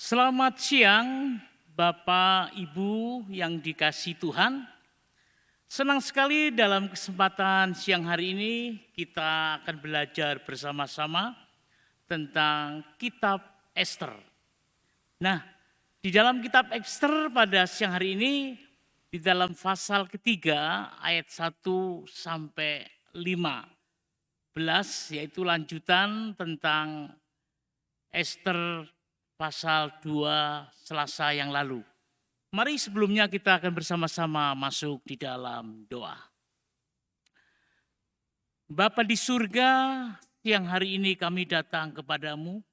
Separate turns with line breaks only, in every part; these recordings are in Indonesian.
Selamat siang, Bapak, Ibu yang dikasihi Tuhan. Senang sekali dalam kesempatan siang hari ini kita akan belajar bersama-sama tentang kitab Ester. Nah, di dalam kitab Ester pada siang hari ini, di dalam pasal ketiga ayat 1 sampai 15, yaitu lanjutan tentang Ester pasal 2 Selasa yang lalu. Mari sebelumnya kita akan bersama-sama masuk di dalam doa. Bapa di surga, siang hari ini kami datang kepadamu.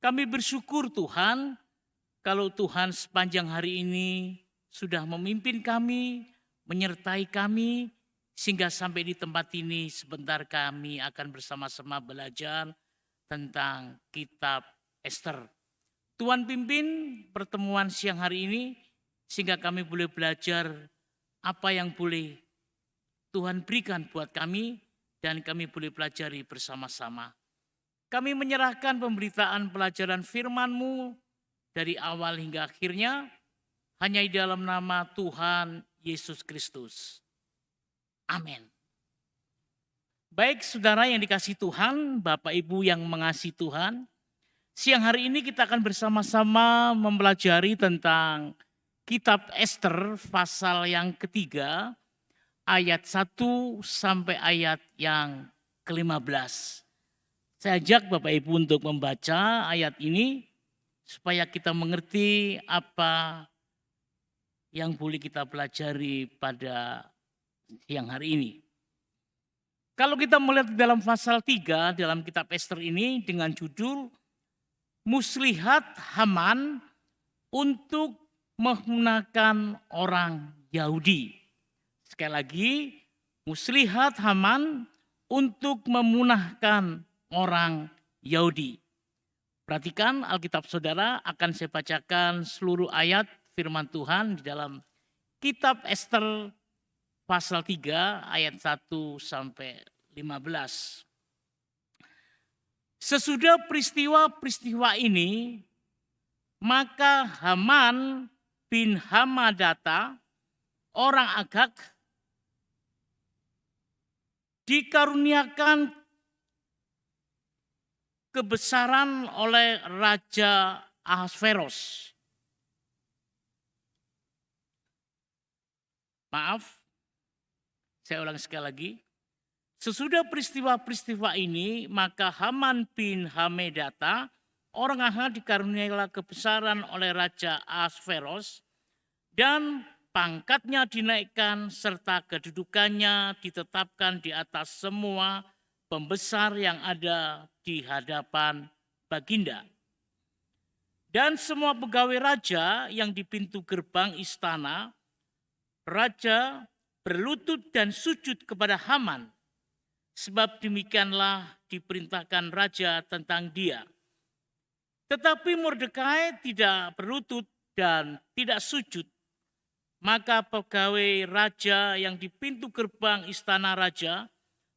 Kami bersyukur Tuhan, kalau Tuhan sepanjang hari ini sudah memimpin kami, menyertai kami, sehingga sampai di tempat ini sebentar kami akan bersama-sama belajar tentang kitab Ester. Tuhan pimpin pertemuan siang hari ini sehingga kami boleh belajar apa yang boleh Tuhan berikan buat kami dan kami boleh pelajari bersama-sama. Kami menyerahkan pemberitaan pelajaran firman-Mu dari awal hingga akhirnya hanya di dalam nama Tuhan Yesus Kristus. Amin. Baik saudara yang dikasihi Tuhan, Bapak Ibu yang mengasihi Tuhan, siang hari ini kita akan bersama-sama mempelajari tentang kitab Ester pasal yang ketiga ayat 1 sampai ayat yang ke-15. Saya ajak Bapak Ibu untuk membaca ayat ini supaya kita mengerti apa yang boleh kita pelajari pada siang hari ini. Kalau kita melihat dalam pasal 3 dalam kitab Ester ini dengan judul Muslihat Haman untuk menggunakan orang Yahudi. Sekali lagi, muslihat Haman untuk memunahkan orang Yahudi. Perhatikan Alkitab saudara, akan saya bacakan seluruh ayat firman Tuhan di dalam kitab Ester pasal 3 ayat 1 sampai 15. Sesudah peristiwa-peristiwa ini, maka Haman bin Hamedata, orang Agag, dikaruniakan kebesaran oleh Raja Ahasveros. Maaf, saya ulang sekali lagi. Sesudah peristiwa-peristiwa ini, maka Haman bin Hamedata, orang Agag, dikaruniailah kebesaran oleh Raja Ahasveros, dan pangkatnya dinaikkan serta kedudukannya ditetapkan di atas semua pembesar yang ada di hadapan baginda. Dan semua pegawai raja yang di pintu gerbang istana, raja berlutut dan sujud kepada Haman. Sebab demikianlah diperintahkan raja tentang dia. Tetapi Mordekai tidak berlutut dan tidak sujud. Maka pegawai raja yang di pintu gerbang istana raja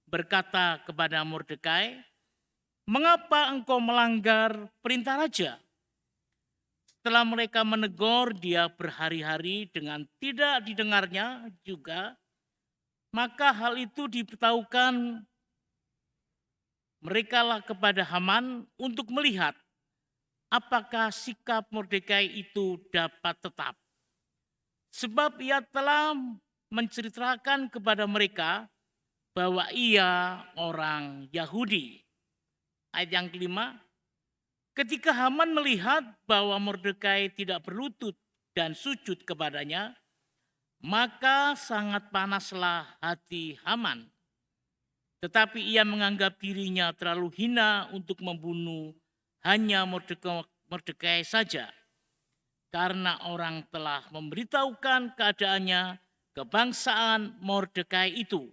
berkata kepada Mordekai, "Mengapa engkau melanggar perintah raja?" Setelah mereka menegur dia berhari-hari dengan tidak didengarnya juga, maka hal itu diberitahukan merekalah kepada Haman untuk melihat apakah sikap Mordekai itu dapat tetap. Sebab ia telah menceritakan kepada mereka bahwa ia orang Yahudi. Ayat yang kelima, ketika Haman melihat bahwa Mordekai tidak berlutut dan sujud kepadanya, maka sangat panaslah hati Haman. Tetapi ia menganggap dirinya terlalu hina untuk membunuh hanya Mordekai saja. Karena orang telah memberitahukan keadaannya kebangsaan Mordekai itu.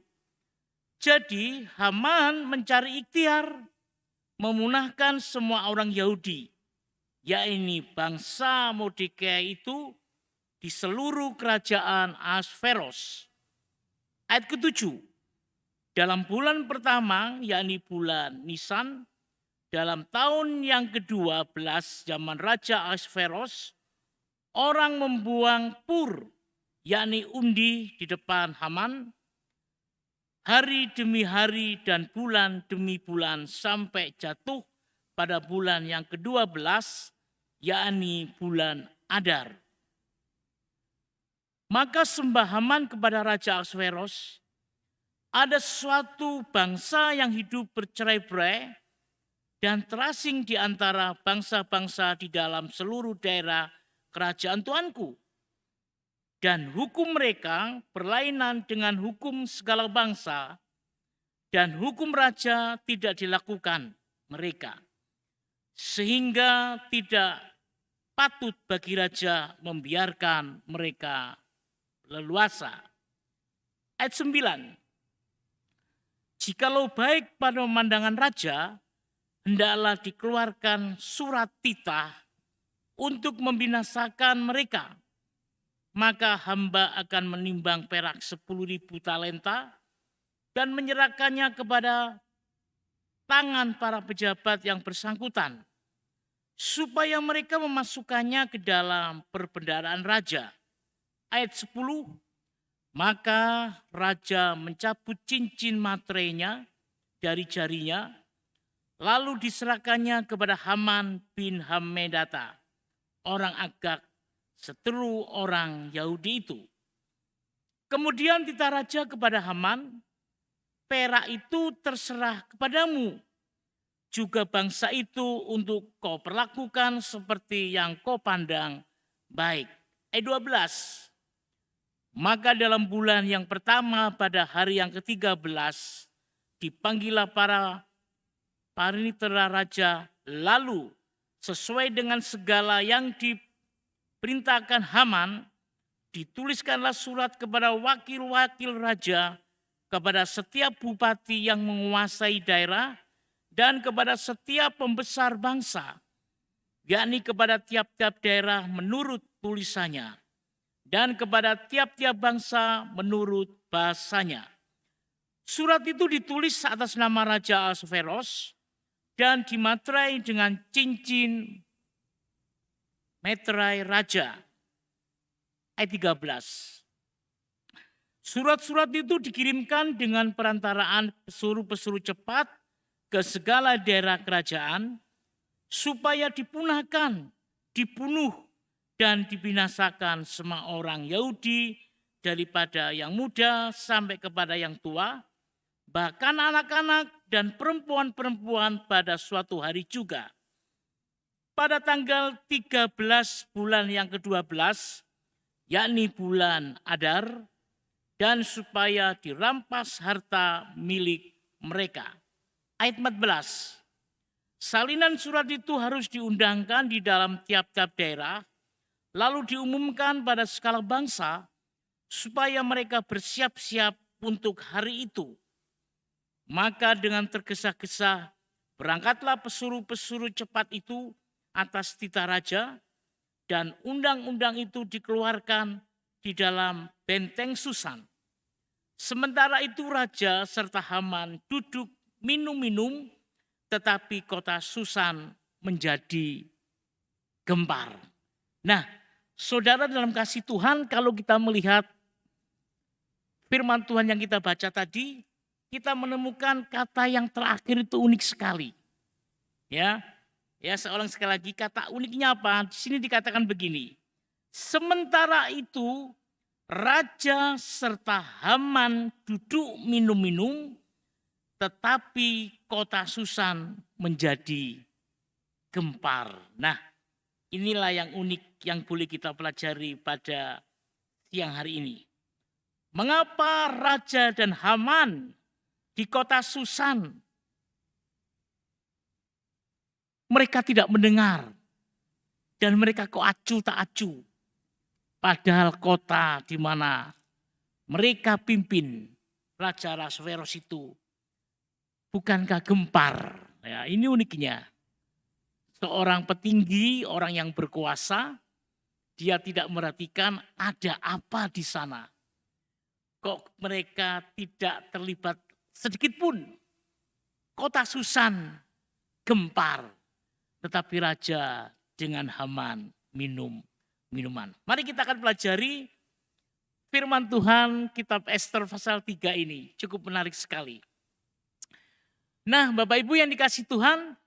Jadi Haman mencari ikhtiar memunahkan semua orang Yahudi, yakni bangsa Mordekai itu di seluruh kerajaan Ahasveros. Ayat ke-7, dalam bulan pertama, yakni bulan Nisan, dalam tahun yang ke-12 zaman Raja Ahasveros, orang membuang pur, yakni undi di depan Haman, hari demi hari dan bulan demi bulan sampai jatuh pada bulan yang ke-12, yakni bulan Adar. Maka sembah Haman kepada Raja Ahasveros, ada suatu bangsa yang hidup bercerai-berai dan terasing di antara bangsa-bangsa di dalam seluruh daerah kerajaan Tuanku. Dan hukum mereka berlainan dengan hukum segala bangsa, dan hukum raja tidak dilakukan mereka. Sehingga tidak patut bagi raja membiarkan mereka leluasa. Ayat 9. Jikalau baik pada pemandangan raja, hendaklah dikeluarkan surat titah untuk membinasakan mereka. Maka hamba akan menimbang perak 10.000 talenta dan menyerahkannya kepada tangan para pejabat yang bersangkutan, supaya mereka memasukkannya ke dalam perbendaharaan raja. Ayat 10. Maka raja mencabut cincin materainya dari jarinya, lalu diserahkannya kepada Haman bin Hammedata, orang Agag, seteru orang Yahudi itu. Kemudian titah raja kepada Haman, perak itu terserah kepadamu, juga bangsa itu untuk kau perlakukan seperti yang kau pandang baik. Ayat 12. Maka dalam bulan yang pertama pada hari yang ke-13 dipanggillah para panitera raja, lalu sesuai dengan segala yang diperintahkan Haman, dituliskanlah surat kepada wakil-wakil raja, kepada setiap bupati yang menguasai daerah, dan kepada setiap pembesar bangsa, yakni kepada tiap-tiap daerah menurut tulisannya, dan kepada tiap-tiap bangsa menurut bahasanya. Surat itu ditulis atas nama Raja Ahasveros dan dimaterai dengan cincin meterai raja. Ayat 13. Surat-surat itu dikirimkan dengan perantaraan pesuruh-pesuruh cepat ke segala daerah kerajaan, supaya dipunahkan, dibunuh, dan dibinasakan semua orang Yahudi, daripada yang muda sampai kepada yang tua, bahkan anak-anak dan perempuan-perempuan pada suatu hari juga. Pada tanggal 13 bulan yang ke-12, yakni bulan Adar, dan supaya dirampas harta milik mereka. Ayat 14. Salinan surat itu harus diundangkan di dalam tiap-tiap daerah, lalu diumumkan pada segala bangsa, supaya mereka bersiap-siap untuk hari itu. Maka dengan tergesa-gesa berangkatlah pesuruh-pesuruh cepat itu atas titah raja, dan undang-undang itu dikeluarkan di dalam benteng Susan. Sementara itu raja serta Haman duduk minum-minum, tetapi kota Susan menjadi gempar. Nah, saudara dalam kasih Tuhan, kalau kita melihat firman Tuhan yang kita baca tadi, kita menemukan kata yang terakhir itu unik sekali. Ya, seorang sekali lagi, kata uniknya apa? Di sini dikatakan begini. Sementara itu raja serta Haman duduk minum-minum, tetapi kota Susan menjadi gempar. Nah, inilah yang unik yang boleh kita pelajari pada siang hari ini. Mengapa raja dan Haman di kota Susan mereka tidak mendengar dan mereka kok acuh tak acuh? Padahal kota di mana mereka pimpin, Raja Ahasveros itu, bukankah gempar? Ya, ini uniknya. Seorang petinggi, orang yang berkuasa, dia tidak merhatikan ada apa di sana. Kok mereka tidak terlibat sedikit pun. Kota Susan gempar, tetapi raja dengan Haman minum minuman. Mari kita akan pelajari firman Tuhan kitab Ester pasal 3 ini. Cukup menarik sekali. Nah, Bapak Ibu yang dikasih Tuhan,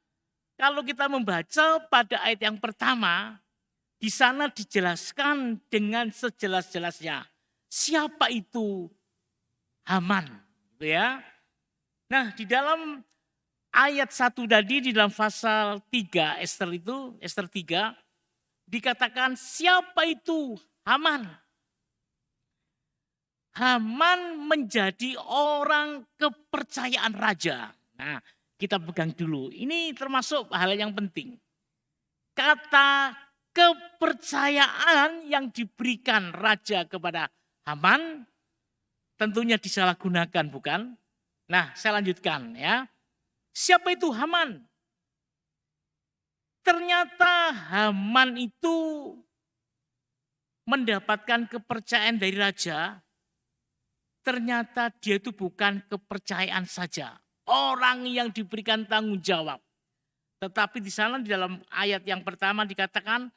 kalau kita membaca pada ayat yang pertama, di sana dijelaskan dengan sejelas-jelasnya siapa itu Haman, gitu ya. Nah, di dalam ayat 1 tadi, di dalam pasal 3 Ester 3, dikatakan siapa itu Haman. Haman menjadi orang kepercayaan raja. Nah, kita pegang dulu. Ini termasuk hal yang penting. Kata kepercayaan yang diberikan raja kepada Haman tentunya disalahgunakan, bukan? Nah, saya lanjutkan ya. Siapa itu Haman? Ternyata Haman itu mendapatkan kepercayaan dari raja. Ternyata dia itu bukan kepercayaan saja. Orang yang diberikan tanggung jawab. Tetapi di sana di dalam ayat yang pertama dikatakan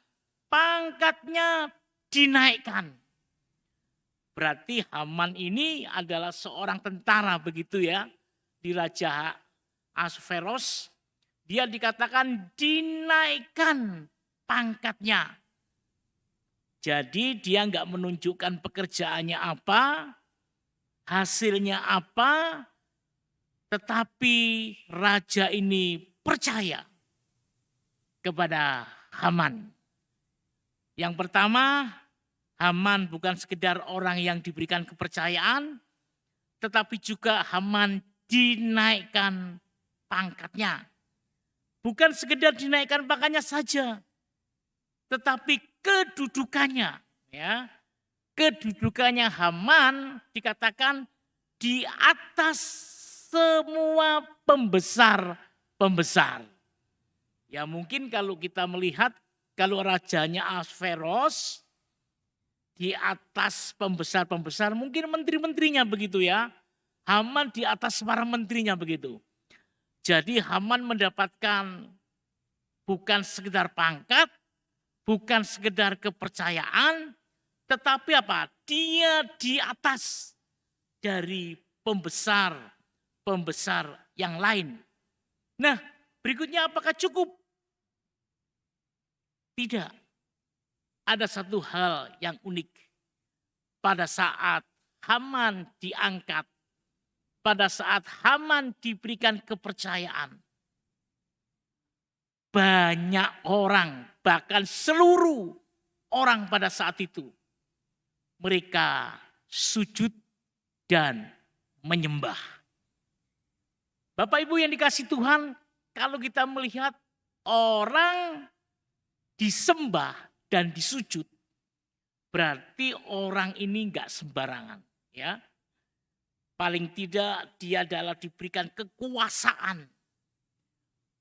pangkatnya dinaikkan. Berarti Haman ini adalah seorang tentara begitu ya. Di Raja Ahasveros. Dia dikatakan dinaikkan pangkatnya. Jadi dia enggak menunjukkan pekerjaannya apa, hasilnya apa, tetapi raja ini percaya kepada Haman. Yang pertama, Haman bukan sekedar orang yang diberikan kepercayaan, tetapi juga Haman dinaikkan pangkatnya. Bukan sekedar dinaikkan pangkatnya saja, tetapi kedudukannya. Ya, kedudukannya Haman dikatakan di atas semua pembesar-pembesar. Ya mungkin kalau kita melihat kalau rajanya Ahasveros di atas pembesar-pembesar, mungkin menteri-menterinya begitu ya. Haman di atas para menterinya begitu. Jadi Haman mendapatkan bukan sekedar pangkat, bukan sekedar kepercayaan, tetapi apa? Dia di atas dari pembesar yang lain. Nah, berikutnya apakah cukup? Tidak. Ada satu hal yang unik. Pada saat Haman diangkat, pada saat Haman diberikan kepercayaan, banyak orang, bahkan seluruh orang pada saat itu, mereka sujud dan menyembah. Bapak Ibu yang dikasih Tuhan, kalau kita melihat orang disembah dan disujud, berarti orang ini enggak sembarangan. Ya. Paling tidak dia adalah diberikan kekuasaan.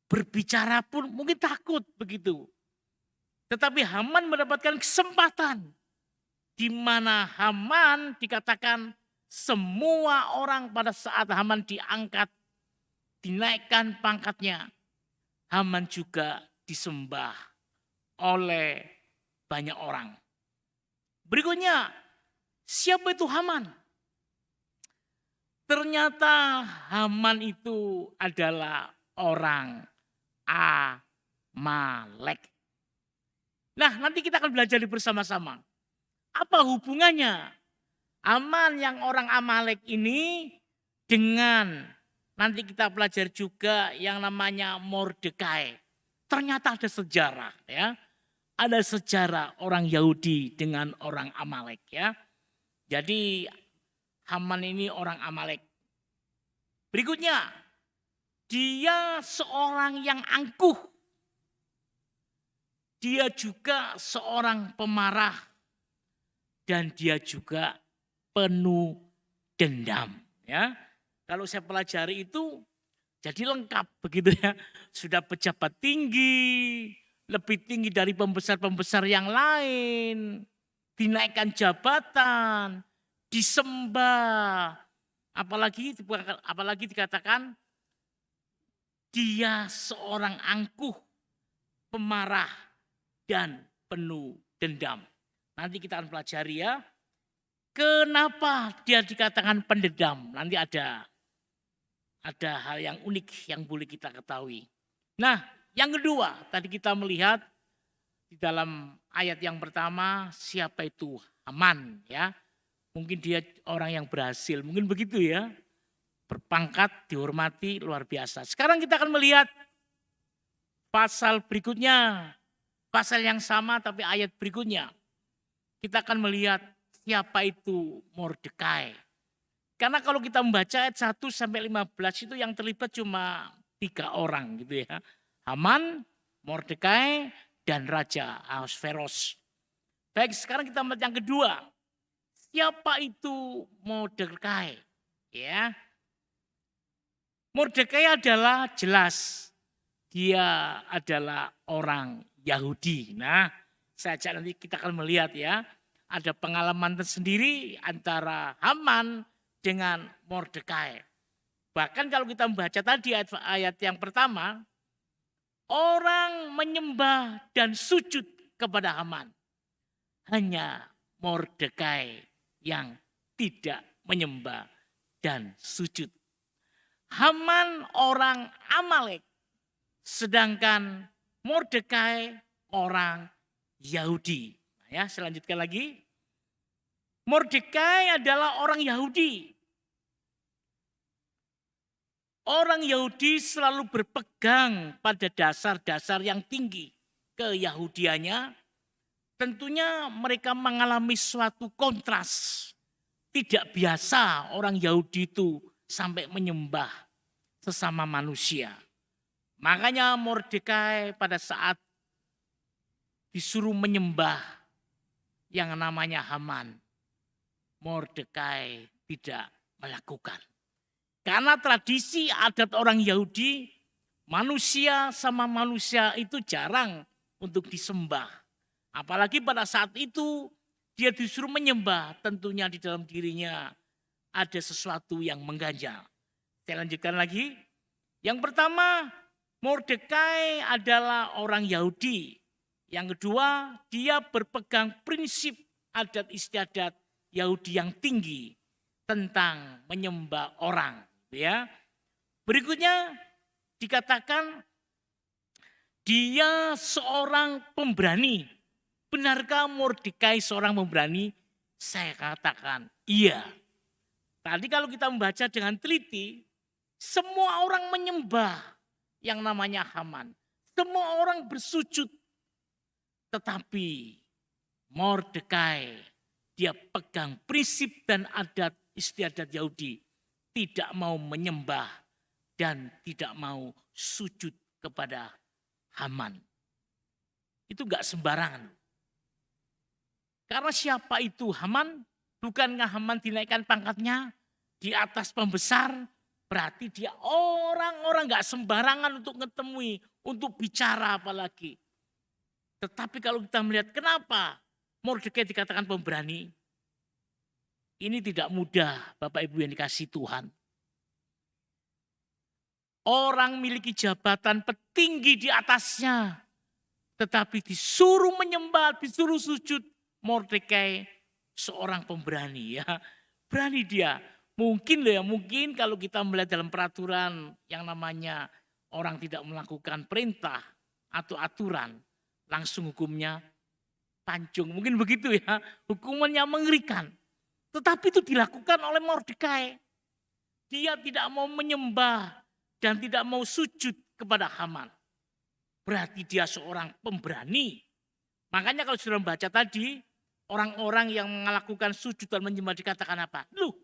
Berbicara pun mungkin takut begitu. Tetapi Haman mendapatkan kesempatan. Di mana Haman dikatakan semua orang pada saat Haman diangkat, dinaikkan pangkatnya. Haman juga disembah oleh banyak orang. Berikutnya, siapa itu Haman? Ternyata Haman itu adalah orang Amalek. Nah, nanti kita akan belajar bersama-sama. Apa hubungannya Haman yang orang Amalek ini dengan nanti kita pelajari juga yang namanya Mordekai. Ternyata ada sejarah ya. Ada sejarah orang Yahudi dengan orang Amalek ya. Jadi Haman ini orang Amalek. Berikutnya, dia seorang yang angkuh. Dia juga seorang pemarah. Dan dia juga penuh dendam. Ya, kalau saya pelajari itu jadi lengkap begitu ya. Sudah pejabat tinggi, lebih tinggi dari pembesar-pembesar yang lain. Dinaikkan jabatan, disembah. Apalagi dikatakan dia seorang angkuh, pemarah, dan penuh dendam. Nanti kita akan pelajari ya. Kenapa dia dikatakan pendendam? Nanti ada hal yang unik yang boleh kita ketahui. Nah, yang kedua, tadi kita melihat di dalam ayat yang pertama, siapa itu Haman ya. Mungkin dia orang yang berhasil, mungkin begitu ya. Berpangkat, dihormati, luar biasa. Sekarang kita akan melihat pasal berikutnya. Pasal yang sama tapi ayat berikutnya. Kita akan melihat siapa itu Mordekai. Karena kalau kita membaca ayat 1 sampai 15 itu yang terlibat cuma 3 orang gitu ya. Haman, Mordekai, dan Raja Ahasveros. Baik, sekarang kita melihat yang kedua. Siapa itu Mordekai? Ya. Mordekai adalah jelas dia adalah orang Yahudi. Nah, saja nanti kita akan melihat ya. Ada pengalaman tersendiri antara Haman dengan Mordekai. Bahkan kalau kita membaca tadi ayat yang pertama, orang menyembah dan sujud kepada Haman. Hanya Mordekai yang tidak menyembah dan sujud. Haman orang Amalek, sedangkan Mordekai orang Yahudi. Nah ya, saya lanjutkan lagi. Mordekai adalah orang Yahudi. Orang Yahudi selalu berpegang pada dasar-dasar yang tinggi keyahudiannya. Tentunya mereka mengalami suatu kontras. Tidak biasa orang Yahudi itu sampai menyembah sesama manusia. Makanya Mordekai pada saat disuruh menyembah yang namanya Haman, Mordekai tidak melakukan. Karena tradisi adat orang Yahudi, manusia sama manusia itu jarang untuk disembah. Apalagi pada saat itu dia disuruh menyembah, tentunya di dalam dirinya ada sesuatu yang mengganjal. Saya lanjutkan lagi. Yang pertama, Mordekai adalah orang Yahudi. Yang kedua, dia berpegang prinsip adat istiadat Yahudi yang tinggi tentang menyembah orang. Ya. Berikutnya dikatakan dia seorang pemberani. Benarkah Mordekai seorang pemberani? Saya katakan iya. Tadi kalau kita membaca dengan teliti, semua orang menyembah yang namanya Haman. Semua orang bersujud. Tetapi Mordekai dia pegang prinsip dan adat istiadat Yahudi. Tidak mau menyembah dan tidak mau sujud kepada Haman. Itu enggak sembarangan. Karena siapa itu Haman? Bukankah Haman dinaikkan pangkatnya di atas pembesar? Berarti dia orang-orang enggak sembarangan untuk ngetemui, untuk bicara apalagi. Tetapi kalau kita melihat kenapa Mordekai dikatakan pemberani, ini tidak mudah Bapak Ibu yang dikasihi Tuhan. Orang miliki jabatan petinggi di atasnya, tetapi disuruh menyembah, disuruh sujud. Mordekai seorang pemberani ya, berani dia. Mungkin loh ya, mungkin kalau kita melihat dalam peraturan yang namanya orang tidak melakukan perintah atau aturan, langsung hukumnya pancung. Mungkin begitu ya, hukumannya mengerikan. Tetapi itu dilakukan oleh Mordekai. Dia tidak mau menyembah dan tidak mau sujud kepada Haman. Berarti dia seorang pemberani. Makanya kalau sudah membaca tadi, orang-orang yang melakukan sujud dan menyembah dikatakan apa? Loh,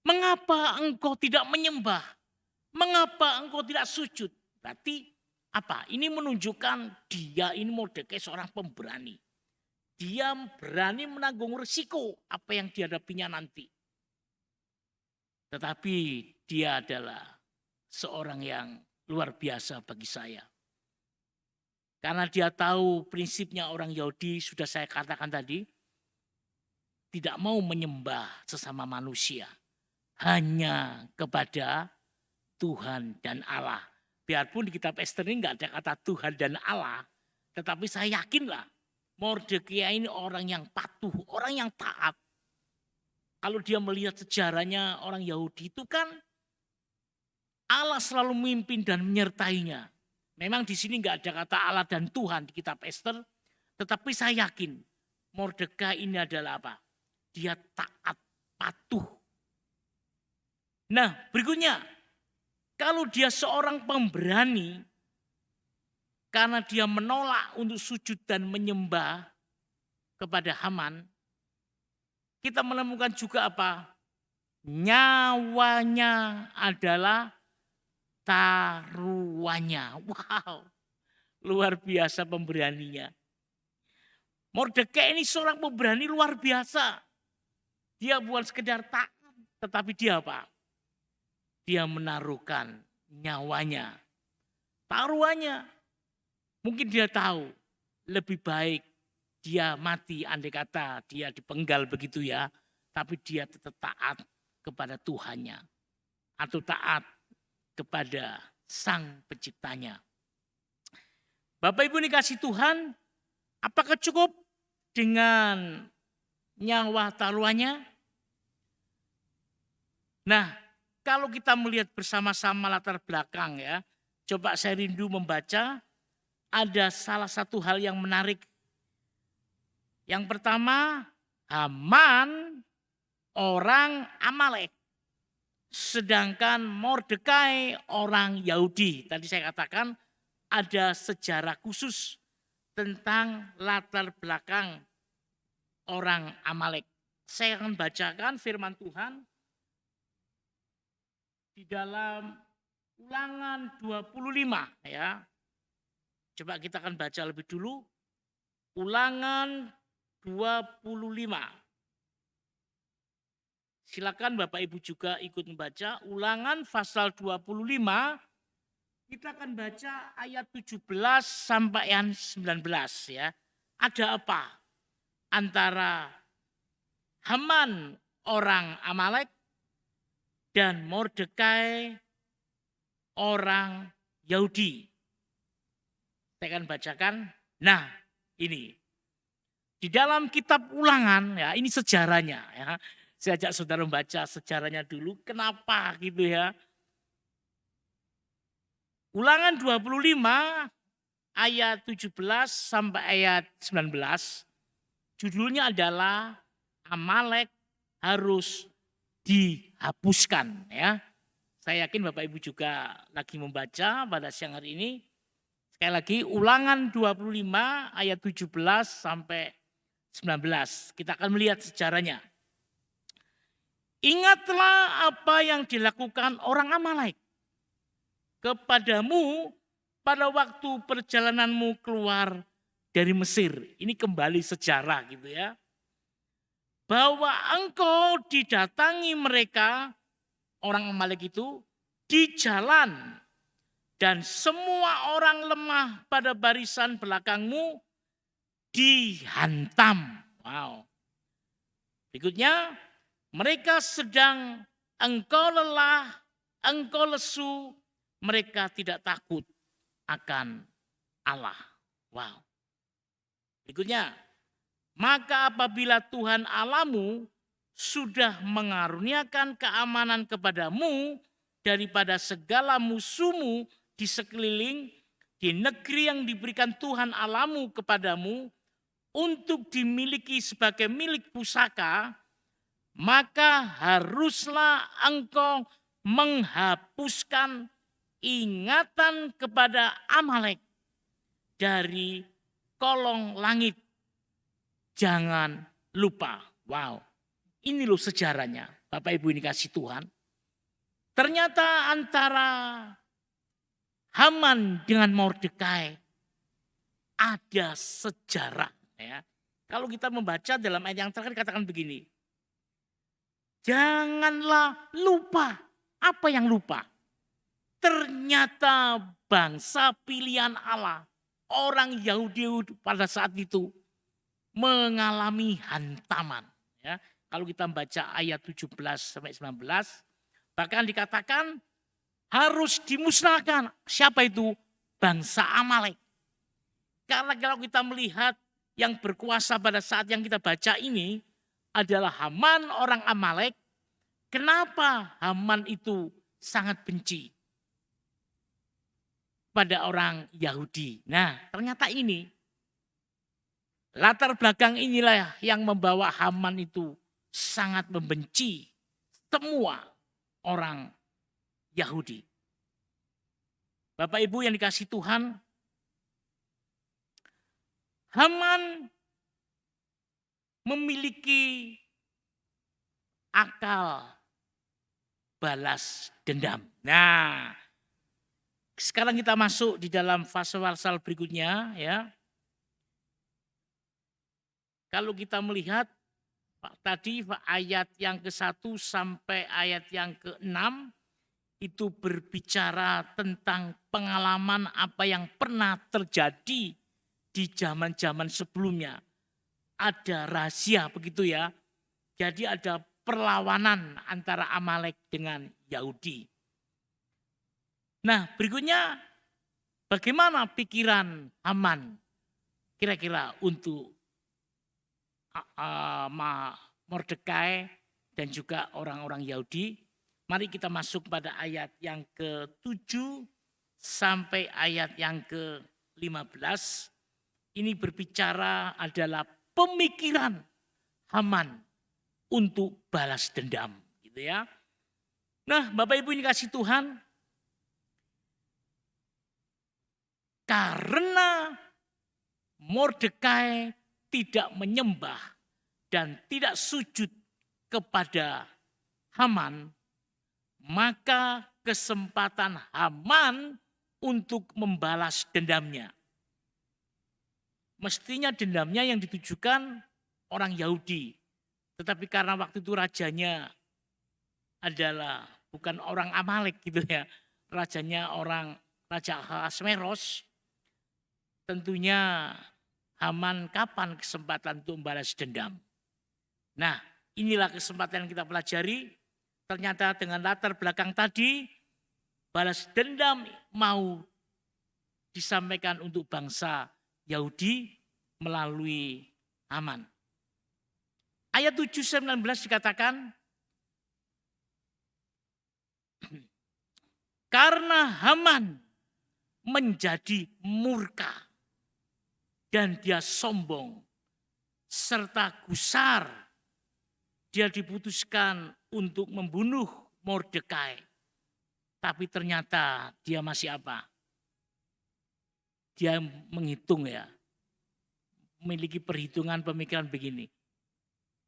mengapa engkau tidak menyembah? Mengapa engkau tidak sujud? Berarti apa? Ini menunjukkan dia ini Mordekai seorang pemberani. Dia berani menanggung risiko apa yang dihadapinya nanti. Tetapi dia adalah seorang yang luar biasa bagi saya. Karena dia tahu prinsipnya orang Yahudi, sudah saya katakan tadi, tidak mau menyembah sesama manusia. Hanya kepada Tuhan dan Allah. Biarpun di kitab Ester ini nggak ada kata Tuhan dan Allah, tetapi saya yakinlah Mordekai ini orang yang patuh, orang yang taat. Kalau dia melihat sejarahnya orang Yahudi itu kan Allah selalu memimpin dan menyertainya. Memang di sini nggak ada kata Allah dan Tuhan di kitab Ester, tetapi saya yakin Mordekai ini adalah apa? Dia taat, patuh. Nah, berikutnya, kalau dia seorang pemberani, karena dia menolak untuk sujud dan menyembah kepada Haman, kita menemukan juga apa? Nyawanya adalah taruhannya. Wow, luar biasa pemberaninya. Mordekai ini seorang pemberani luar biasa. Dia bukan sekedar taat, tetapi dia apa? Dia menaruhkan nyawanya, taruhannya. Mungkin dia tahu lebih baik dia mati, andai kata dia dipenggal begitu ya. Tapi dia tetap taat kepada Tuhannya. Atau taat kepada Sang Penciptanya. Bapak Ibu dikasih Tuhan, apakah cukup dengan nyawa taruhannya? Nah, kalau kita melihat bersama-sama latar belakang ya, coba saya rindu membaca, ada salah satu hal yang menarik. Yang pertama, Haman orang Amalek. Sedangkan Mordekai orang Yahudi. Tadi saya katakan ada sejarah khusus tentang latar belakang orang Amalek. Saya akan bacakan firman Tuhan di dalam Ulangan 25 ya. Coba kita akan baca lebih dulu. Ulangan 25. Silakan Bapak Ibu juga ikut membaca. Ulangan pasal 25. Kita akan baca ayat 17 sampai ayat 19 ya. Ada apa antara Haman orang Amalek dan Mordekai orang Yahudi. Saya akan bacakan. Nah, ini di dalam kitab Ulangan ya, ini sejarahnya ya. Saya ajak saudara membaca sejarahnya dulu. Kenapa gitu ya? Ulangan 25 ayat 17 sampai ayat 19. Judulnya adalah Amalek harus dihapuskan ya. Saya yakin Bapak Ibu juga lagi membaca pada siang hari ini. Sekali lagi Ulangan 25 ayat 17 sampai 19. Kita akan melihat sejarahnya. Ingatlah apa yang dilakukan orang Amalek kepadamu pada waktu perjalananmu keluar dari Mesir. Ini kembali sejarah gitu ya. Bahwa engkau didatangi mereka, orang Amalek itu, di jalan. Dan semua orang lemah pada barisan belakangmu dihantam. Wow. Berikutnya, mereka sedang engkau lelah, engkau lesu, mereka tidak takut akan Allah. Wow. Berikutnya, maka apabila Tuhan Allahmu sudah mengaruniakan keamanan kepadamu daripada segala musuhmu di sekeliling, di negeri yang diberikan Tuhan Allahmu kepadamu untuk dimiliki sebagai milik pusaka, maka haruslah engkau menghapuskan ingatan kepada Amalek dari kolong langit. Jangan lupa. Wow, ini loh sejarahnya. Bapak Ibu ini kasih Tuhan. Ternyata antara Haman dengan Mordekai ada sejarah. Ya. Kalau kita membaca dalam ayat yang terakhir katakan begini. Janganlah lupa. Apa yang lupa? Ternyata bangsa pilihan Allah, orang Yahudi pada saat itu mengalami hantaman. Ya. Kalau kita membaca ayat 17 sampai 19, bahkan dikatakan harus dimusnahkan. Siapa itu? Bangsa Amalek. Karena kalau kita melihat yang berkuasa pada saat yang kita baca ini adalah Haman orang Amalek. Kenapa Haman itu sangat benci pada orang Yahudi? Nah, ternyata ini latar belakang inilah yang membawa Haman itu sangat membenci semua orang Yahudi. Bapak Ibu yang dikasihi Tuhan, Haman memiliki akal balas dendam. Nah, sekarang kita masuk di dalam pasal berikutnya ya. Kalau kita melihat tadi ayat yang ke-1 sampai ayat yang ke-6 itu berbicara tentang pengalaman apa yang pernah terjadi di zaman-zaman sebelumnya. Ada rahasia begitu ya. Jadi ada perlawanan antara Amalek dengan Yahudi. Nah, berikutnya bagaimana pikiran Haman kira-kira untuk Mordekai dan juga orang-orang Yahudi. Mari kita masuk pada ayat yang ke-7 sampai ayat yang ke-15. Ini berbicara adalah pemikiran Haman untuk balas dendam, gitu ya. Nah, Bapak Ibu yang kasih Tuhan, karena Mordekai tidak menyembah dan tidak sujud kepada Haman, maka kesempatan Haman untuk membalas dendamnya. Mestinya dendamnya yang ditujukan orang Yahudi. Tetapi karena waktu itu rajanya adalah bukan orang Amalek gitu ya. Rajanya Raja Ahasveros. Tentunya Haman kapan kesempatan untuk membalas dendam. Nah, inilah kesempatan yang kita pelajari. Ternyata dengan latar belakang tadi, balas dendam mau disampaikan untuk bangsa Yahudi melalui Haman. Ayat 7-19 dikatakan, karena Haman menjadi murka dan dia sombong serta gusar, dia diputuskan untuk membunuh Mordekai. Tapi ternyata dia masih apa? Dia menghitung ya. Memiliki perhitungan pemikiran begini.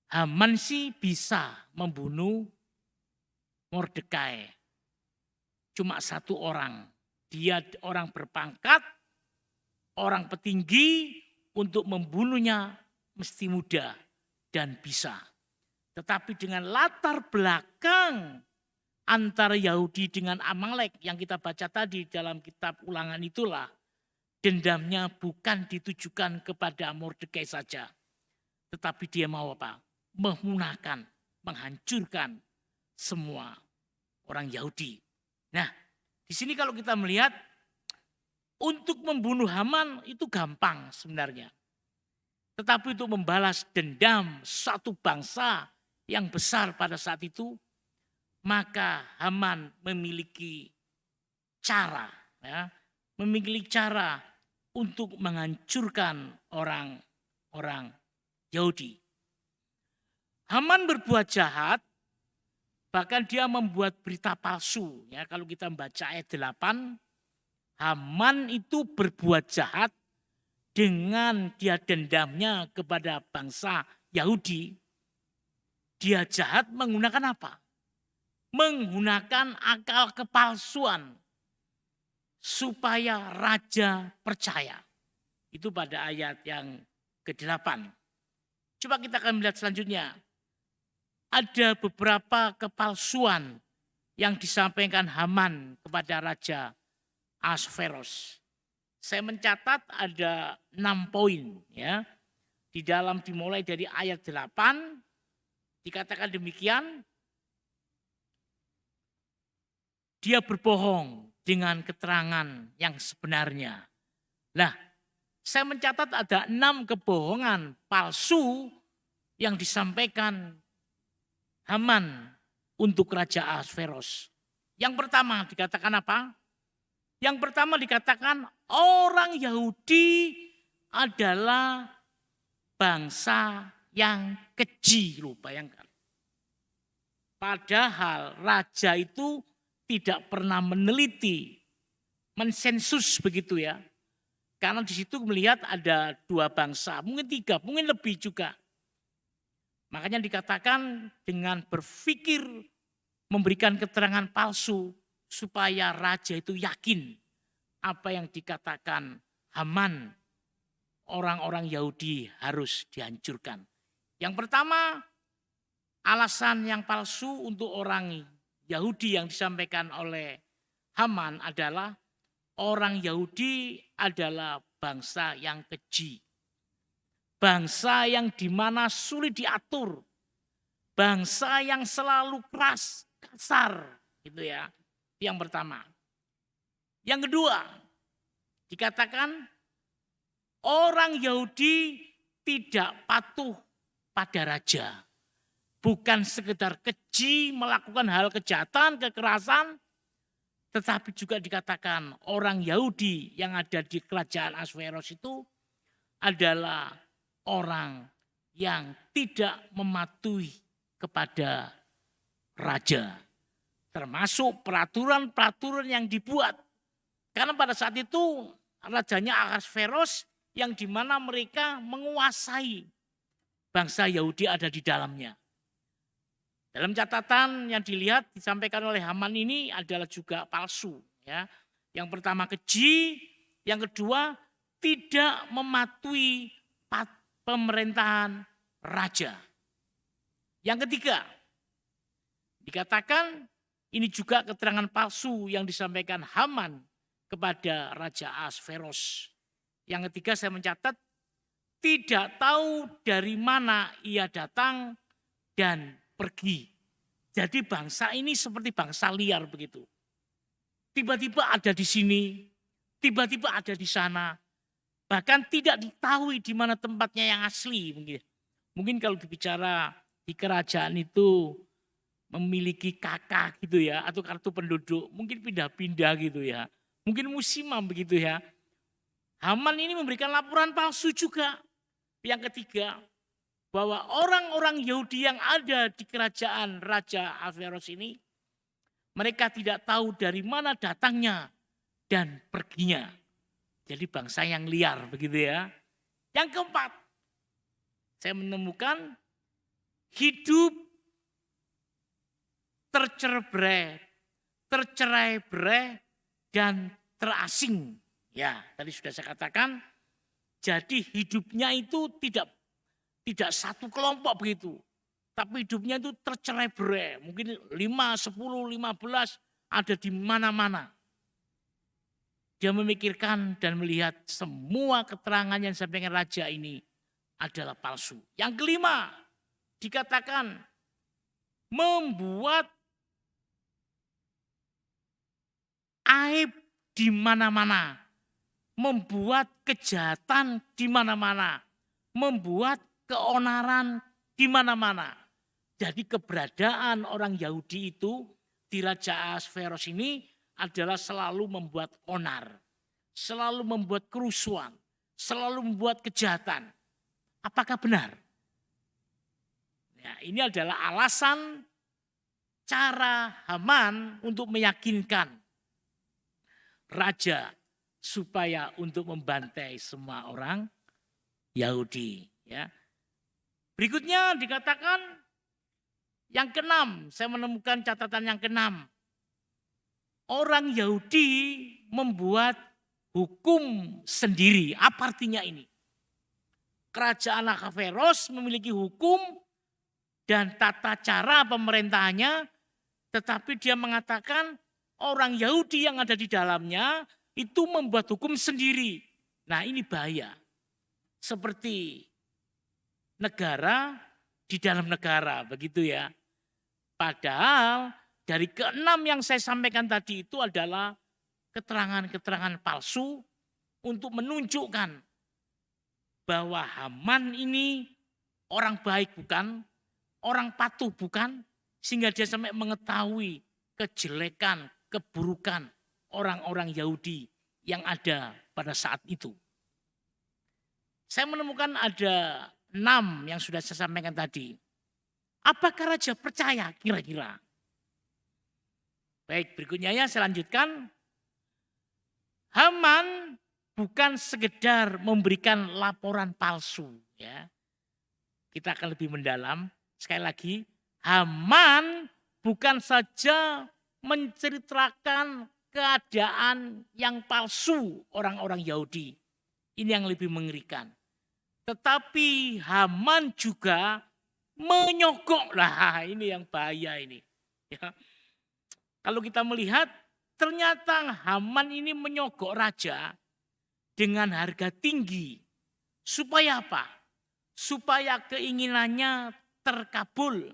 Haman sih bisa membunuh Mordekai. Cuma satu orang. Dia orang berpangkat, orang petinggi, untuk membunuhnya mesti mudah dan bisa. Tetapi dengan latar belakang antara Yahudi dengan Amalek yang kita baca tadi dalam kitab Ulangan itulah, dendamnya bukan ditujukan kepada Mordekai saja. Tetapi dia mau apa? Memunahkan, menghancurkan semua orang Yahudi. Nah, di sini kalau kita melihat untuk membunuh Haman itu gampang sebenarnya. Tetapi untuk membalas dendam satu bangsa yang besar pada saat itu, maka Haman memiliki cara, ya, memiliki cara untuk menghancurkan orang-orang Yahudi. Haman berbuat jahat, bahkan dia membuat berita palsu. Ya, kalau kita membaca ayat 8, Haman itu berbuat jahat dengan dia dendamnya kepada bangsa Yahudi. Dia jahat menggunakan apa? Menggunakan akal kepalsuan supaya raja percaya. Itu pada ayat yang ke-8. Coba kita akan melihat selanjutnya. Ada beberapa kepalsuan yang disampaikan Haman kepada Raja Ahasveros. Saya mencatat ada 6 poin ya. Di dalam dimulai dari ayat 8 dikatakan demikian. dia berbohong dengan keterangan yang sebenarnya. Nah, saya mencatat ada 6 kebohongan palsu yang disampaikan Haman untuk Raja Ahasveros. Yang pertama dikatakan apa? Yang pertama dikatakan orang Yahudi adalah bangsa yang keji. Loh, bayangkan. Padahal raja itu tidak pernah meneliti, mensensus begitu ya. Karena di situ melihat ada 2 bangsa, mungkin 3, mungkin lebih juga. Makanya dikatakan dengan berpikir memberikan keterangan palsu supaya raja itu yakin apa yang dikatakan Haman, orang-orang Yahudi harus dihancurkan. Yang pertama, alasan yang palsu untuk orang Yahudi yang disampaikan oleh Haman adalah orang Yahudi adalah bangsa yang keji. Bangsa yang dimana sulit diatur. Bangsa yang selalu keras, kasar. Gitu ya. Yang pertama. Yang kedua, dikatakan orang Yahudi tidak patuh pada raja. Bukan sekedar keji melakukan hal kejahatan, kekerasan, tetapi juga dikatakan orang Yahudi yang ada di kerajaan Ahasveros itu adalah orang yang tidak mematuhi kepada raja. Termasuk peraturan-peraturan yang dibuat. Karena pada saat itu rajanya Ahasveros yang dimana mereka menguasai bangsa Yahudi ada di dalamnya. Dalam catatan yang dilihat disampaikan oleh Haman ini adalah juga palsu. Ya. Yang pertama keji, yang kedua tidak mematuhi pemerintahan raja. Yang ketiga, dikatakan ini juga keterangan palsu yang disampaikan Haman kepada Raja Ahasveros. Yang ketiga saya mencatat tidak tahu dari mana ia datang dan pergi. Jadi bangsa ini seperti bangsa liar begitu. Tiba-tiba ada di sini, tiba-tiba ada di sana. Bahkan tidak diketahui di mana tempatnya yang asli. Mungkin kalau dibicara di kerajaan itu memiliki kakak gitu ya, atau kartu penduduk, mungkin pindah-pindah gitu ya. Mungkin musiman begitu ya. Haman ini memberikan laporan palsu juga. Yang ketiga, bahwa orang-orang Yahudi yang ada di kerajaan Raja Ahasveros ini, mereka tidak tahu dari mana datangnya dan perginya. Jadi bangsa yang liar begitu ya. Yang keempat, saya menemukan hidup tercerai-berai dan terasing. Ya, tadi sudah saya katakan, jadi hidupnya itu tidak satu kelompok begitu. Tapi hidupnya itu tercerai-berai. Mungkin 5, 10, 15 ada di mana-mana. Dia memikirkan dan melihat semua keterangan yang disampaikan raja ini adalah palsu. Yang kelima, dikatakan membuat aib di mana-mana. Membuat kejahatan di mana-mana. Membuat keonaran di mana-mana. Jadi keberadaan orang Yahudi itu di Raja Ahasveros ini adalah selalu membuat onar, selalu membuat kerusuhan, selalu membuat kejahatan. Apakah benar? Ya, ini adalah alasan cara Haman untuk meyakinkan raja supaya untuk membantai semua orang Yahudi. Ya. Berikutnya dikatakan yang keenam, saya menemukan catatan yang keenam. Orang Yahudi membuat hukum sendiri. Apa artinya ini? Kerajaan Ahasveros memiliki hukum dan tata cara pemerintahannya, tetapi dia mengatakan orang Yahudi yang ada di dalamnya itu membuat hukum sendiri. Nah, ini bahaya. Seperti negara di dalam negara, begitu ya. Padahal dari keenam yang saya sampaikan tadi itu adalah keterangan-keterangan palsu untuk menunjukkan bahwa Haman ini orang baik bukan, orang patuh bukan, sehingga dia sampai mengetahui kejelekan, keburukan orang-orang Yahudi yang ada pada saat itu. Saya menemukan ada 6 yang sudah saya sampaikan tadi. Apakah raja percaya kira-kira? Baik, berikutnya ya saya lanjutkan. Haman bukan sekedar memberikan laporan palsu. Ya. Kita akan lebih mendalam. Sekali lagi, Haman bukan saja menceritakan keadaan yang palsu orang-orang Yahudi. Ini yang lebih mengerikan. Tetapi Haman juga menyogok. Lah ini yang bahaya ini. Ya. Kalau kita melihat ternyata Haman ini menyogok raja dengan harga tinggi. Supaya apa? Supaya keinginannya terkabul.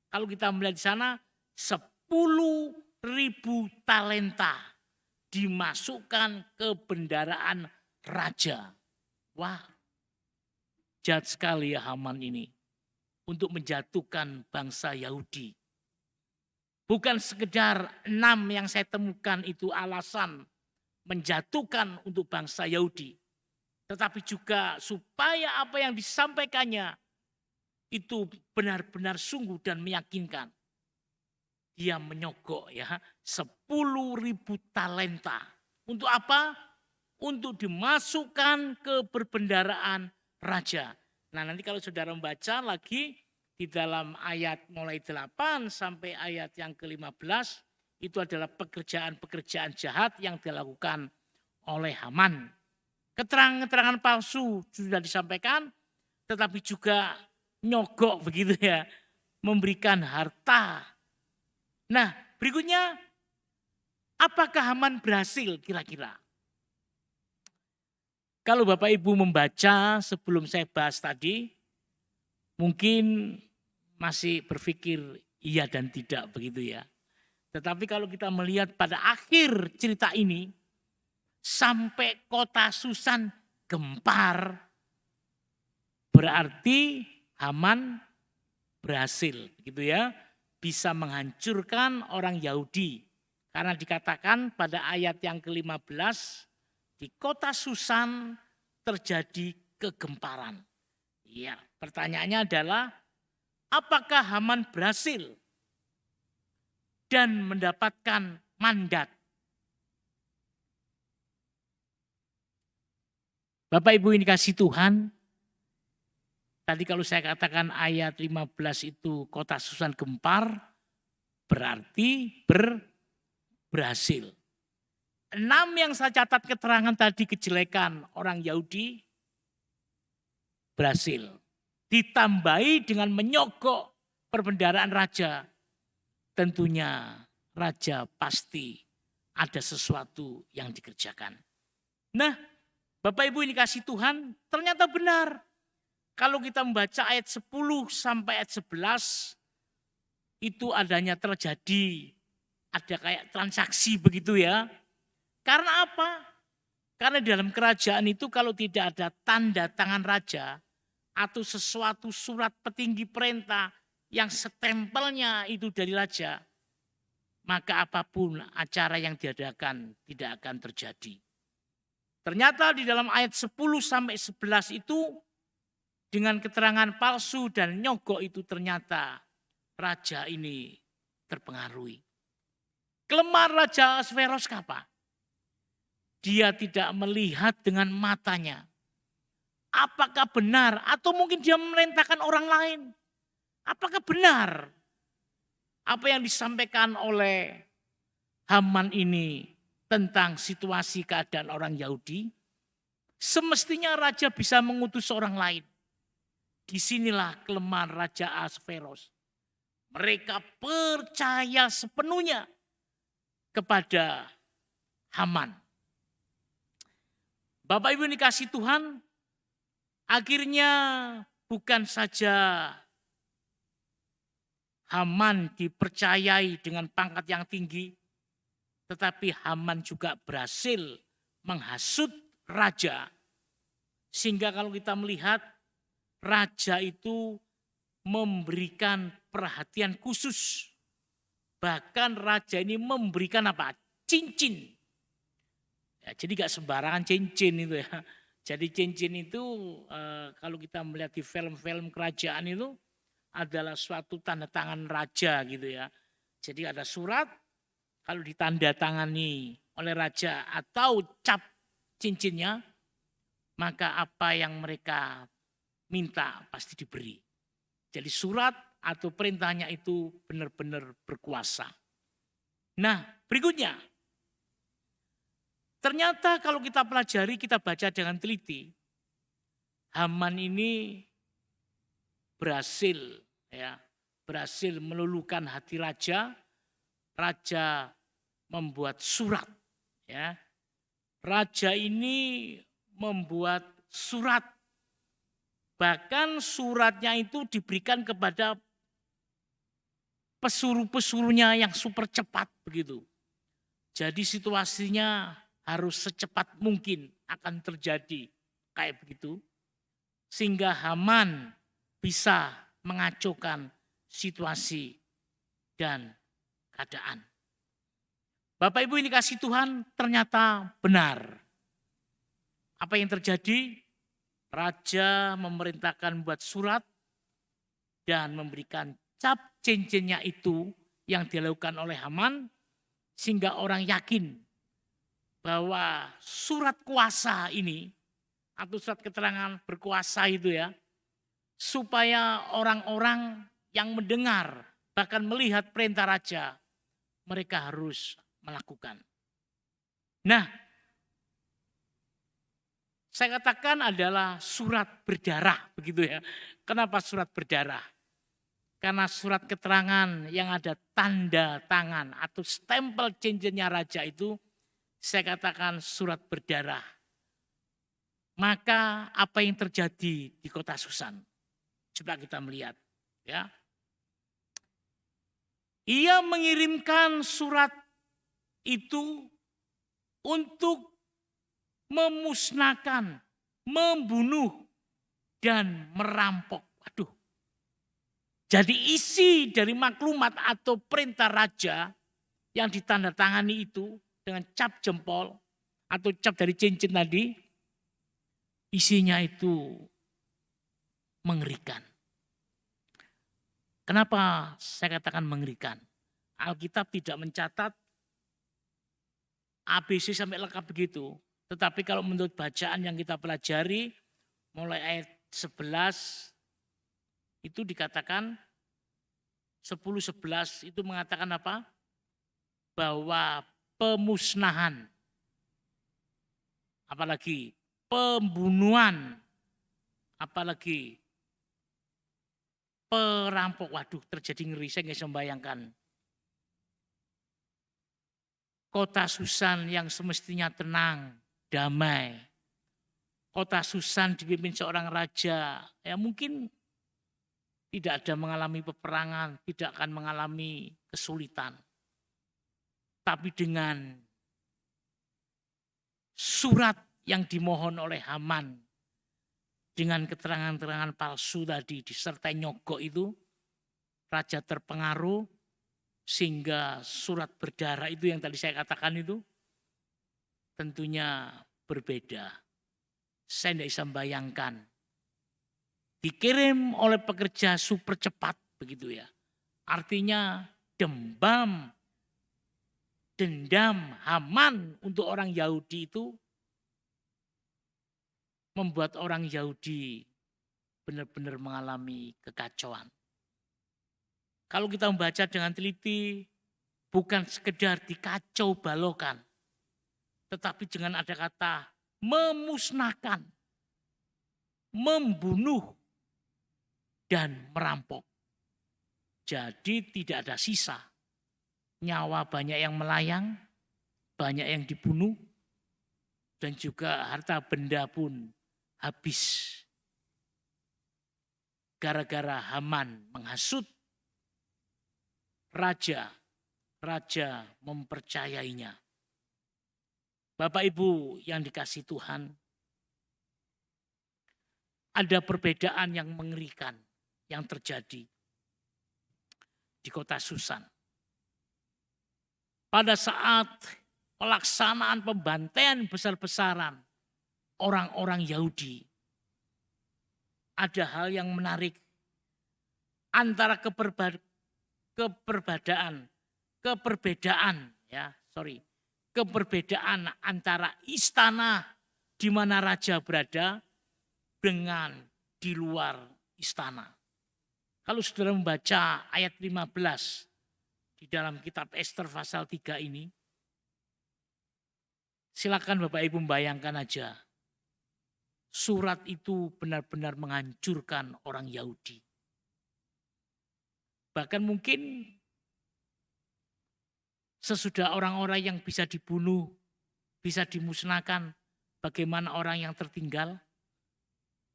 Kalau kita melihat di sana 10.000 talenta dimasukkan ke bendaraan raja. Wah, jahat sekali ya Haman ini untuk menjatuhkan bangsa Yahudi. Bukan sekedar 6 yang saya temukan itu alasan menjatuhkan untuk bangsa Yahudi. Tetapi juga supaya apa yang disampaikannya itu benar-benar sungguh dan meyakinkan. Dia menyogok ya 10.000 talenta. Untuk apa? Untuk dimasukkan ke perbendaraan raja. Nah nanti kalau saudara membaca lagi di dalam ayat mulai 8 sampai ayat yang ke-15 itu adalah pekerjaan-pekerjaan jahat yang dilakukan oleh Haman. Keterangan-keterangan palsu sudah disampaikan, tetapi juga nyogok begitu ya, memberikan harta. Nah berikutnya, apakah Haman berhasil kira-kira? Kalau Bapak Ibu membaca sebelum saya bahas tadi, mungkin masih berpikir iya dan tidak begitu ya. Tetapi kalau kita melihat pada akhir cerita ini, sampai kota Susan gempar, berarti Haman berhasil gitu ya. Bisa menghancurkan orang Yahudi. Karena dikatakan pada ayat yang ke-15, di kota Susan terjadi kegemparan. Ya, pertanyaannya adalah apakah Haman berhasil dan mendapatkan mandat? Bapak Ibu ini kasih Tuhan, tadi kalau saya katakan ayat 15 itu kota Susan gempar, berarti berhasil. 6 yang saya catat keterangan tadi kejelekan orang Yahudi, berhasil. Ditambahi dengan menyogok perbendaraan raja. Tentunya raja pasti ada sesuatu yang dikerjakan. Nah, Bapak Ibu ini kasih Tuhan, ternyata benar. Kalau kita membaca ayat 10 sampai ayat 11, itu adanya terjadi, ada kayak transaksi begitu ya. Karena apa? Karena dalam kerajaan itu kalau tidak ada tanda tangan raja, atau sesuatu surat petinggi perintah yang stempelnya itu dari raja, maka apapun acara yang diadakan tidak akan terjadi. Ternyata di dalam ayat 10 sampai 11 itu dengan keterangan palsu dan nyogok itu ternyata raja ini terpengaruhi. Kelemahan Raja Ahasveros apa? Dia tidak melihat dengan matanya. Apakah benar atau mungkin dia memerintahkan orang lain? Apakah benar apa yang disampaikan oleh Haman ini tentang situasi keadaan orang Yahudi? Semestinya raja bisa mengutus orang lain. Disinilah kelemahan Raja Ahasveros. Mereka percaya sepenuhnya kepada Haman. Bapak Ibu dikasih Tuhan, akhirnya bukan saja Haman dipercayai dengan pangkat yang tinggi, tetapi Haman juga berhasil menghasut raja. Sehingga kalau kita melihat raja itu memberikan perhatian khusus. Bahkan raja ini memberikan apa? Cincin. Ya, jadi gak sembarangan cincin itu ya. Jadi cincin itu kalau kita melihat di film-film kerajaan itu adalah suatu tanda tangan raja gitu ya. Jadi ada surat, kalau ditandatangani oleh raja atau cap cincinnya, maka apa yang mereka minta pasti diberi. Jadi surat atau perintahnya itu benar-benar berkuasa. Nah, berikutnya. Ternyata kalau kita pelajari, kita baca dengan teliti, Haman ini berhasil meluluhkan hati raja. Raja membuat surat, ya. Raja ini membuat surat, bahkan suratnya itu diberikan kepada pesuruh-pesuruhnya yang super cepat begitu. Jadi situasinya harus secepat mungkin akan terjadi kayak begitu, sehingga Haman bisa mengacaukan situasi dan keadaan. Bapak Ibu ini kasih Tuhan, ternyata benar. Apa yang terjadi? Raja memerintahkan buat surat dan memberikan cap cincinnya itu yang dilakukan oleh Haman, sehingga orang yakin bahwa surat kuasa ini atau surat keterangan berkuasa itu ya, supaya orang-orang yang mendengar bahkan melihat perintah raja, mereka harus melakukan. Nah, saya katakan adalah surat berdarah begitu ya. Kenapa surat berdarah? Karena surat keterangan yang ada tanda tangan atau stempel cincinnya raja itu, saya katakan surat berdarah. Maka apa yang terjadi di kota Susan? Coba kita melihat, ya. Ia mengirimkan surat itu untuk memusnahkan, membunuh, dan merampok. Waduh. Jadi isi dari maklumat atau perintah raja yang ditandatangani itu dengan cap jempol atau cap dari cincin tadi, isinya itu mengerikan. Kenapa saya katakan mengerikan? Alkitab tidak mencatat ABC sampai lengkap begitu. Tetapi kalau menurut bacaan yang kita pelajari, mulai ayat 11 itu dikatakan, 10-11 itu mengatakan apa? Bahwa pemusnahan, apalagi pembunuhan, apalagi perampok. Waduh, terjadi ngeri, saya nggak bisa membayangkan. Kota Susan yang semestinya tenang, damai. Kota Susan dipimpin seorang raja, ya mungkin tidak ada mengalami peperangan, tidak akan mengalami kesulitan. Tapi dengan surat yang dimohon oleh Haman, dengan keterangan-keterangan palsu tadi disertai nyogok itu, raja terpengaruh sehingga surat berdarah itu yang tadi saya katakan itu tentunya berbeda. Saya tidak bisa membayangkan. Dikirim oleh pekerja super cepat begitu ya. Artinya dendam Haman untuk orang Yahudi itu membuat orang Yahudi benar-benar mengalami kekacauan. Kalau kita membaca dengan teliti, bukan sekedar dikacau balokan, tetapi dengan ada kata memusnahkan, membunuh, dan merampok. Jadi tidak ada sisa. Nyawa banyak yang melayang, banyak yang dibunuh, dan juga harta benda pun habis. Gara-gara Haman menghasut raja mempercayainya. Bapak Ibu yang dikasihi Tuhan, ada perbedaan yang mengerikan yang terjadi di kota Susan. Pada saat pelaksanaan pembantaian besar-besaran orang-orang Yahudi, ada hal yang menarik antara keperbedaan antara istana di mana raja berada dengan di luar istana. Kalau saudara membaca ayat 15 di dalam kitab Ester pasal 3 ini, silakan Bapak Ibu membayangkan aja. Surat itu benar-benar menghancurkan orang Yahudi. Bahkan mungkin sesudah orang-orang yang bisa dibunuh, bisa dimusnahkan, bagaimana orang yang tertinggal?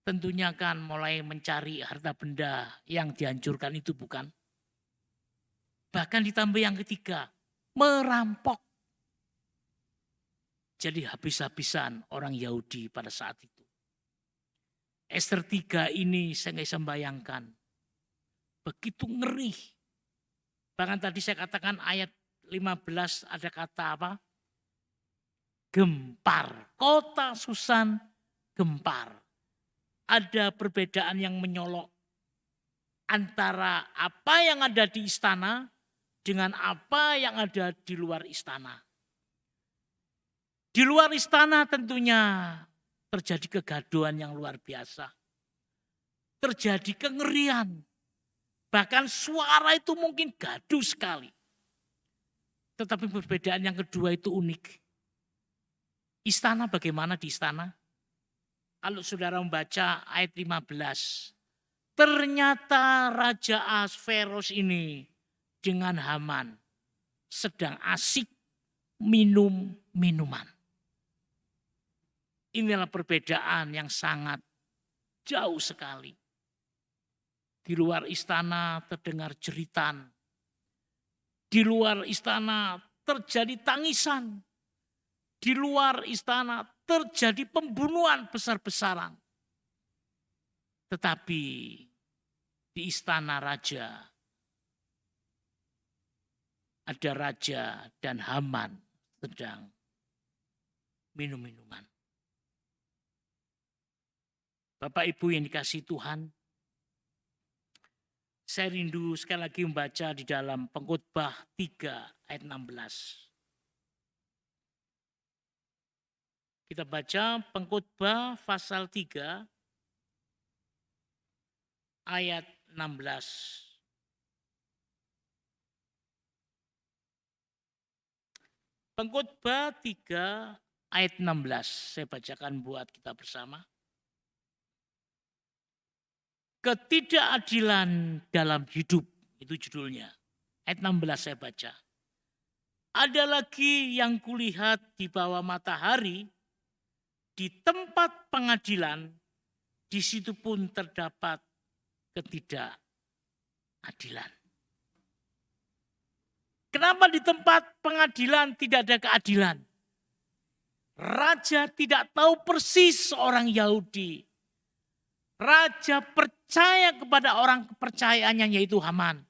Tentunya kan mulai mencari harta benda yang dihancurkan itu, bukan? Bahkan ditambah yang ketiga, merampok. Jadi habis-habisan orang Yahudi pada saat itu. Ester 3 ini saya nggak bisa membayangkan. Begitu ngeri. Bahkan tadi saya katakan ayat 15 ada kata apa? Gempar. Kota Susan gempar. Ada perbedaan yang menyolok antara apa yang ada di istana dengan apa yang ada di luar istana. Di luar istana tentunya terjadi kegaduhan yang luar biasa. Terjadi kengerian. Bahkan suara itu mungkin gaduh sekali. Tetapi perbedaan yang kedua itu unik. Istana bagaimana di istana? Kalau saudara membaca ayat 15. Ternyata Raja Ahasveros ini dengan Haman sedang asik minum minuman. Inilah perbedaan yang sangat jauh sekali. Di luar istana terdengar jeritan. Di luar istana terjadi tangisan. Di luar istana terjadi pembunuhan besar-besaran. Tetapi di istana raja ada raja dan Haman sedang minum minuman. Bapak Ibu yang dikasihi Tuhan, saya rindu sekali lagi membaca di dalam Pengkhotbah 3 ayat 16. Kita baca Pengkhotbah pasal 3 ayat 16. Pengkhotbah 3 ayat 16. Saya bacakan buat kita bersama. Ketidakadilan dalam hidup, itu judulnya. Ayat 16 saya baca. Ada lagi yang kulihat di bawah matahari, di tempat pengadilan, di situ pun terdapat ketidakadilan. Kenapa di tempat pengadilan tidak ada keadilan? Raja tidak tahu persis orang Yahudi. Raja percaya kepada orang kepercayaannya yaitu Haman.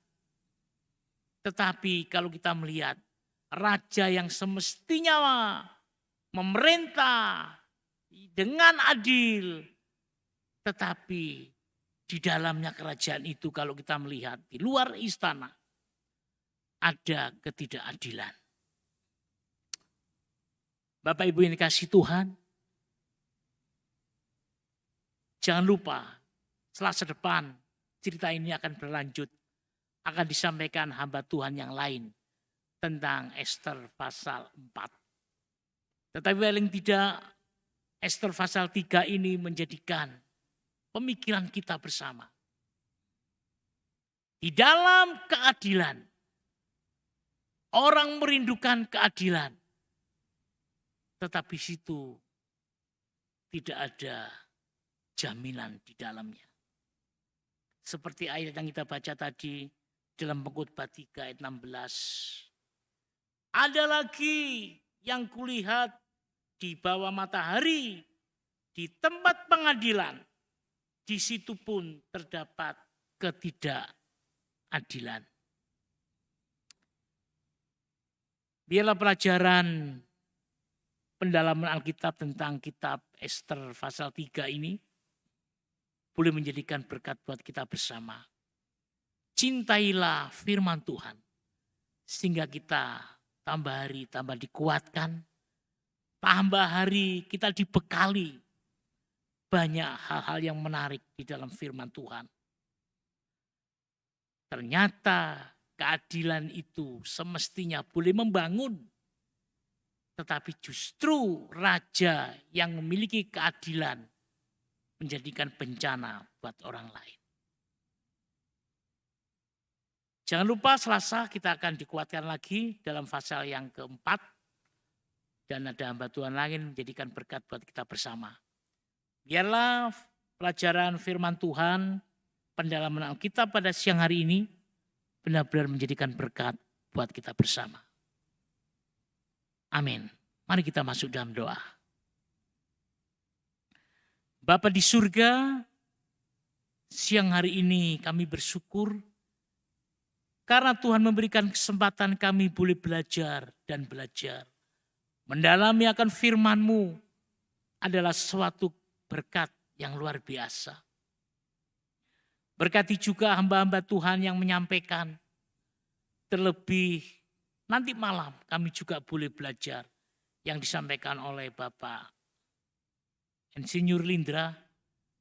Tetapi kalau kita melihat raja yang semestinya memerintah dengan adil. Tetapi di dalamnya kerajaan itu kalau kita melihat di luar istana ada ketidakadilan. Bapak Ibu yang dikasihi Tuhan, jangan lupa Selasa depan cerita ini akan berlanjut. Akan disampaikan hamba Tuhan yang lain tentang Ester pasal 4. Tetapi paling tidak Ester pasal 3 ini menjadikan pemikiran kita bersama. Di dalam keadilan, orang merindukan keadilan. Tetapi situ tidak ada jaminan di dalamnya. Seperti ayat yang kita baca tadi, dalam Pengkhotbah 3 ayat 16. Ada lagi yang kulihat di bawah matahari, di tempat pengadilan, di situ pun terdapat ketidakadilan. Biarlah pelajaran pendalaman Alkitab tentang kitab Ester pasal 3 ini boleh menjadikan berkat buat kita bersama. Cintailah firman Tuhan sehingga kita tambah hari tambah dikuatkan, tambah hari kita dibekali banyak hal-hal yang menarik di dalam firman Tuhan. Ternyata keadilan itu semestinya boleh membangun, tetapi justru raja yang memiliki keadilan menjadikan bencana buat orang lain. Jangan lupa Selasa kita akan dikuatkan lagi dalam pasal yang keempat. Dan ada hamba Tuhan lain menjadikan berkat buat kita bersama. Biarlah pelajaran firman Tuhan, pendalaman Alkitab pada siang hari ini benar-benar menjadikan berkat buat kita bersama. Amin. Mari kita masuk dalam doa. Bapa di surga, siang hari ini kami bersyukur karena Tuhan memberikan kesempatan kami boleh belajar dan belajar. Mendalami akan firman-Mu adalah suatu berkat yang luar biasa. Berkati juga hamba-hamba Tuhan yang menyampaikan. Terlebih nanti malam kami juga boleh belajar yang disampaikan oleh Bapak Insinyur Lindra.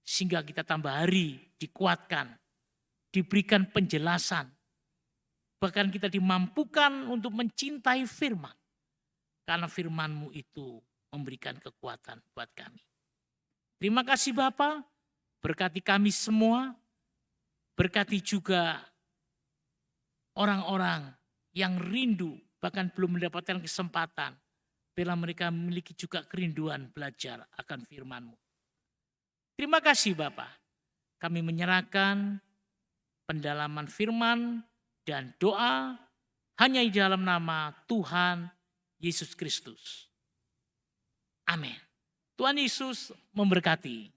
Sehingga kita tambah hari dikuatkan, diberikan penjelasan. Bahkan kita dimampukan untuk mencintai firman. Karena firman-Mu itu memberikan kekuatan buat kami. Terima kasih Bapa, berkati kami semua. Berkati juga orang-orang yang rindu bahkan belum mendapatkan kesempatan. Bila mereka memiliki juga kerinduan belajar akan firman-Mu. Terima kasih Bapa. Kami menyerahkan pendalaman firman dan doa hanya di dalam nama Tuhan Yesus Kristus. Amin. Tuhan Yesus memberkati.